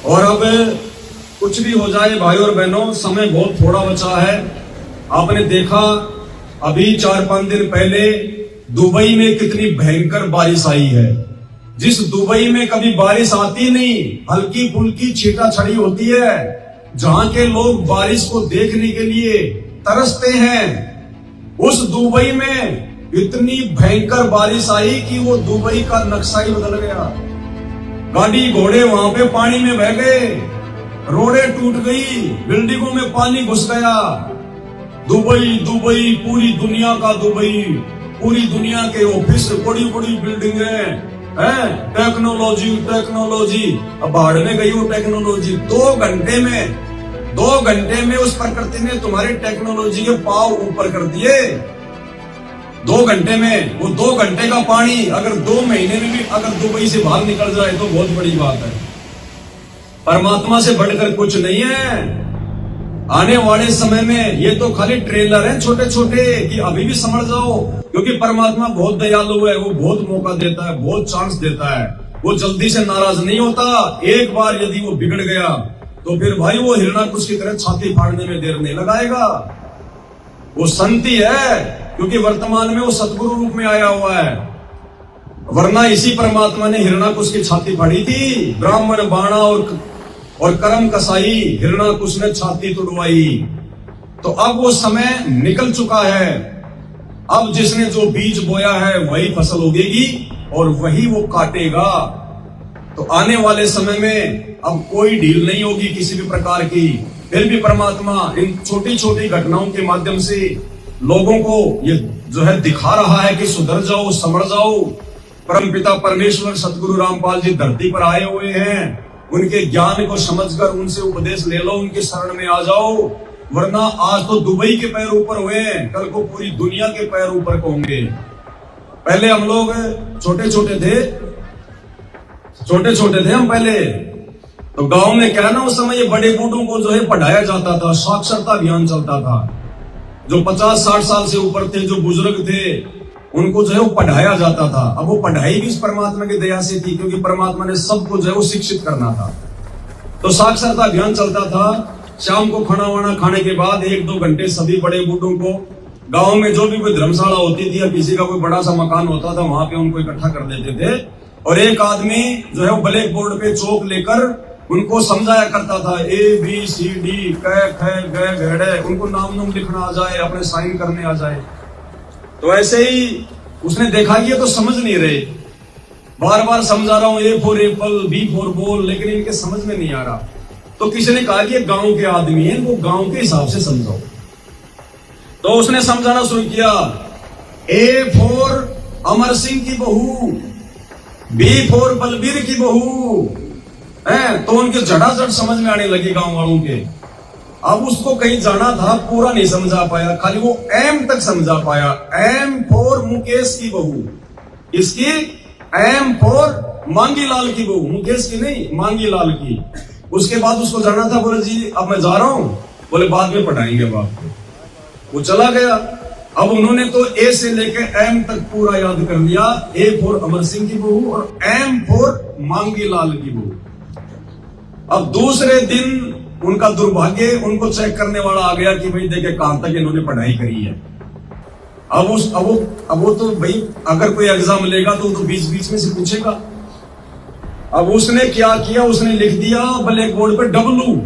और अब कुछ भी हो जाए भाई और बहनों, समय बहुत थोड़ा बचा है। आपने देखा अभी 4-5 दिन पहले दुबई में कितनी भयंकर बारिश आई है। जिस दुबई में कभी बारिश आती नहीं, हल्की फुल्की छींटा छड़ी होती है, जहां के लोग बारिश को देखने के लिए तरसते हैं, उस दुबई में इतनी भयंकर बारिश आई कि वो दुबई का नक्शा ही बदल गया। गाड़ी घोड़े वहां पे पानी में बह गए, रोडें टूट गई, बिल्डिंगों में पानी घुस गया। दुबई दुबई पूरी दुनिया का दुबई, पूरी दुनिया के ऑफिस, बड़ी बड़ी बिल्डिंगें हैं, टेक्नोलॉजी टेक्नोलॉजी। अब बाढ़ में गई वो टेक्नोलॉजी। 2 घंटे में उस प्रकृति ने तुम्हारी टेक्नोलॉजी के पांव ऊपर कर दिए। 2 घंटे में वो 2 घंटे का पानी अगर 2 महीने में भी अगर दुबई से बाहर निकल जाए तो बहुत बड़ी बात है। परमात्मा से बढ़कर कुछ नहीं है। आने वाले समय में ये तो खाली ट्रेलर है छोटे छोटे कि अभी भी समझ जाओ, क्योंकि परमात्मा बहुत दयालु है। वो बहुत मौका देता है, बहुत चांस देता है। वो जल्दी से नाराज नहीं होता। एक बार यदि वो बिगड़ गया तो फिर भाई वो हिरणाकुश की तरह छाती फाड़ने में देर नहीं लगाएगा। वो संति है, क्योंकि वर्तमान में वो सतगुरु रूप में आया हुआ है। वरना इसी परमात्मा ने हिरणाकुश की छाती फाड़ी थी। ब्राह्मण बाणा और कर्म कसाई, हिरणाकुश ने छाती तुड़वाई। तो अब वो समय निकल चुका है। अब जिसने जो बीज बोया है वही फसल उगेगी और वही वो काटेगा। तो आने वाले समय में अब कोई ढील नहीं होगी किसी भी प्रकार की। फिर भी परमात्मा इन छोटी छोटी घटनाओं के माध्यम से लोगों को ये जो है दिखा रहा है कि सुधर जाओ, समझ जाओ। परमपिता परमेश्वर सतगुरु रामपाल जी धरती पर आए हुए हैं। उनके ज्ञान को समझकर उनसे उपदेश ले लो, उनके शरण में आ जाओ। वरना आज तो दुबई के पैर ऊपर हुए हैं, कल को पूरी दुनिया के पैर ऊपर होंगे। पहले हम लोग छोटे छोटे थे हम पहले तो गांव में क्या ना, उस समय ये बड़े बूढ़ों को जो है पढ़ाया जाता था, साक्षरता अभियान चलता था। जो 50-60 साल से ऊपर थे, जो बुजुर्ग थे, उनको जो है वो पढ़ाया जाता था। अब वो पढ़ाई भी इस परमात्मा की दया से थी, क्योंकि परमात्मा ने सबको जो है वो शिक्षित करना था। तो साक्षरता अभियान चलता था। शाम को खाना वाना खाने के बाद 1-2 घंटे सभी बड़े बूढ़ों को गांव में जो भी कोई धर्मशाला होती थी या किसी का कोई बड़ा सा मकान होता था, वहां पे उनको इकट्ठा कर देते थे। और एक आदमी जो है वो ब्लैक बोर्ड पे चौक लेकर उनको समझाया करता था। ABCD क ख ग घ, उनको नाम लिखना आ जाए, अपने साइन करने आ जाए। तो ऐसे ही उसने देखा कि ये तो समझ नहीं रहे। बार बार समझा रहा हूं, A for Apple, B for ball, लेकिन इनके समझ में नहीं आ रहा। तो किसी ने कहा कि ये गांव के आदमी हैं, वो गांव के हिसाब से समझाओ। तो उसने समझाना शुरू किया। A फॉर अमर सिंह की बहू, B फॉर बलबीर की बहू है। तो उनके झटाझट समझ में आने लगी गांव वालों के। अब उसको कहीं जाना था, पूरा नहीं समझा पाया, खाली वो M तक समझा पाया। M फॉर मुकेश की बहू, इसकी M फॉर मांगी लाल की बहू, मुकेश की नहीं, मांगी लाल की। उसके बाद उसको जाना था, बोले जी अब मैं जा रहा हूं, बोले बाद में पढ़ाएंगे अब आपको। वो चला गया। अब उन्होंने तो A से लेकर M तक पूरा याद कर लिया। A फॉर अमर सिंह की बहू और M फॉर मांगी लाल की बहू। अब दूसरे दिन उनका दुर्भाग्य, उनको चेक करने वाला आ गया कि भाई देखे कहां तक इन्होंने पढ़ाई करी है। अब वो तो भाई अगर कोई एग्जाम लेगा तो बीच बीच में से पूछेगा। अब उसने क्या किया, उसने लिख दिया ब्लैक बोर्ड पे W।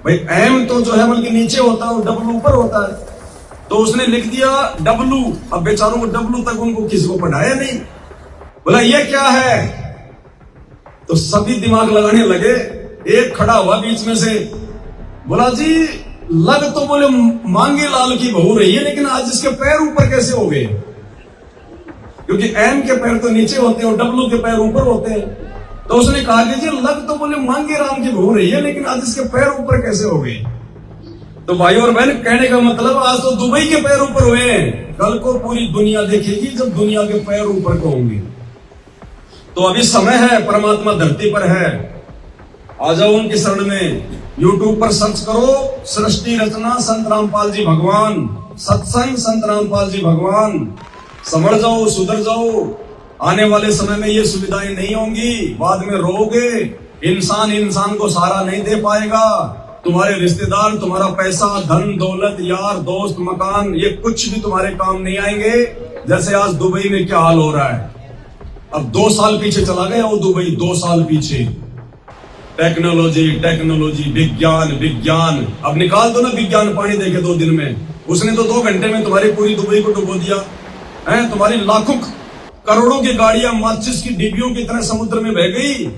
भाई M तो जो है मन के नीचे होता है और W ऊपर होता है। तो उसने लिख दिया W। अब बेचारों को W तक उनको किसी को पढ़ाया नहीं। बोला ये क्या है? तो सभी दिमाग लगाने लगे। एक खड़ा हुआ बीच में से, बोला जी लग तो बोले मांगे लाल की बहू रही है, लेकिन आज इसके पैर ऊपर कैसे हो गए? क्योंकि M के पैर तो नीचे होते हैं और W के पैर ऊपर होते हैं। तो उसने कहा कि जी लग तो बोले मांगे राम की बहू रही है, लेकिन आज इसके पैर ऊपर कैसे हो गए? तो भाई और बहन, कहने का मतलब आज तो दुबई के पैर ऊपर हुए हैं, कल को पूरी दुनिया देखेगी जब दुनिया के पैर ऊपर को होंगे। तो अभी समय है, परमात्मा धरती पर है, आ जाओ उनकी शरण में। YouTube पर सर्च करो सृष्टि रचना संत रामपाल जी भगवान, सत्संग संत रामपाल जी भगवान। समझ जाओ, सुधर जाओ। आने वाले समय में ये सुविधाएं नहीं होंगी। बाद में रोगे इंसान इंसान को सहारा नहीं दे पाएगा। तुम्हारे रिश्तेदार, तुम्हारा पैसा, धन दौलत, यार दोस्त, मकान, ये कुछ भी तुम्हारे काम नहीं आएंगे। जैसे आज दुबई में क्या हाल हो रहा है। अब 2 साल पीछे चला गया वो दुबई, 2 साल पीछे। टेक्नोलॉजी टेक्नोलॉजी, विज्ञान विज्ञान। अब निकाल दो ना विज्ञान पानी देके 2 दिन में, उसने तो 2 घंटे में तुम्हारी पूरी दुबई को डुबो दिया है। तुम्हारी लाखों करोड़ों की गाड़ियां माचिस की डिब्बियों की तरह समुद्र में बह गई।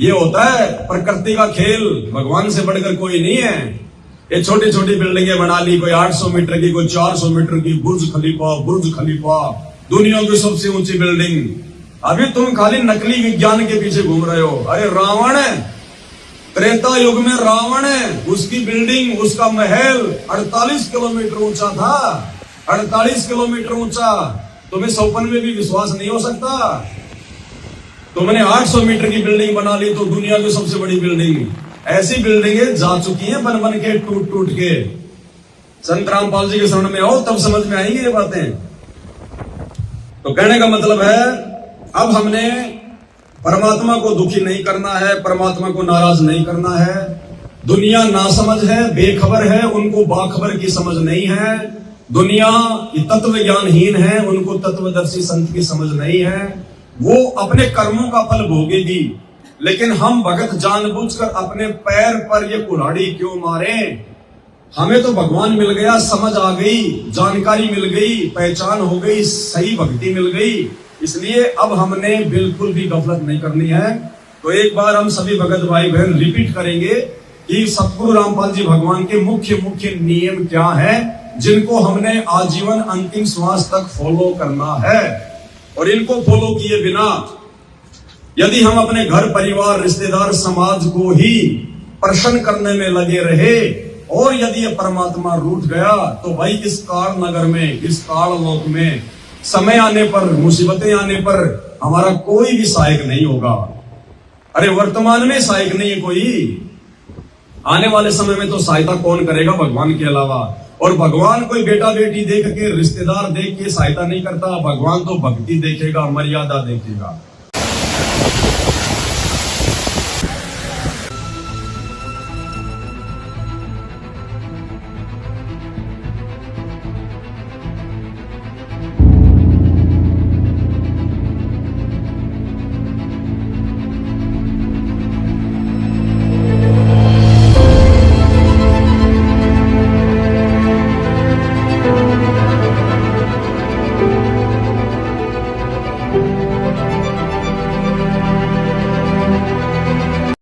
ये होता है प्रकृति का खेल, भगवान से बढ़कर कोई नहीं है। ये छोटी छोटी बिल्डिंगें बना ली, कोई 800 मीटर की, कोई 400 मीटर की, बुर्ज खलीफा, दुनिया की सबसे ऊंची बिल्डिंग। अभी तुम खाली नकली विज्ञान के पीछे घूम रहे हो। अरे रावण है, त्रेता युग में रावण है, उसकी बिल्डिंग, उसका महल 48 किलोमीटर ऊंचा था। 48 किलोमीटर ऊंचा। तुम्हें सौपन में भी विश्वास नहीं हो सकता। तुमने 800 मीटर की बिल्डिंग बना ली तो दुनिया की सबसे बड़ी बिल्डिंग। ऐसी बिल्डिंगें जा चुकी हैं बन बन के, टूट टूट के। संत रामपाल जी के शरण में आओ, तब समझ में आएंगी ये बातें। तो कहने का मतलब है, अब हमने परमात्मा को दुखी नहीं करना है, परमात्मा को नाराज नहीं करना है। दुनिया नासमझ है, बेखबर है, उनको बाखबर की समझ नहीं है। दुनिया तत्व ज्ञानहीन है, उनको तत्वदर्शी संत की समझ नहीं है। वो अपने कर्मों का फल भोगेगी। लेकिन हम भगत जानबूझकर अपने पैर पर ये कुल्हाड़ी क्यों मारे। हमें तो भगवान मिल गया, समझ आ गई, जानकारी मिल गई, पहचान हो गई, सही भक्ति मिल गई। इसलिए अब हमने बिल्कुल भी गफलत नहीं करनी है। तो एक बार हम सभी भगत भाई बहन रिपीट करेंगे कि सतगुरु रामपाल जी भगवान के मुख्य मुख्य नियम क्या है, जिनको हमने आजीवन अंतिम श्वास तक फॉलो करना है। और इनको फॉलो किए बिना यदि हम अपने घर परिवार, रिश्तेदार, समाज को ही प्रसन्न करने में लगे रहे और यदि ये परमात्मा रूठ गया, तो भाई इस काल नगर में, इस काल लोक में समय आने पर, मुसीबतें आने पर हमारा कोई भी सहायक नहीं होगा। अरे वर्तमान में सहायक नहीं है कोई, आने वाले समय में तो सहायता कौन करेगा भगवान के अलावा। और भगवान कोई बेटा बेटी देख के, रिश्तेदार देख के सहायता नहीं करता। भगवान तो भक्ति देखेगा, मर्यादा देखेगा।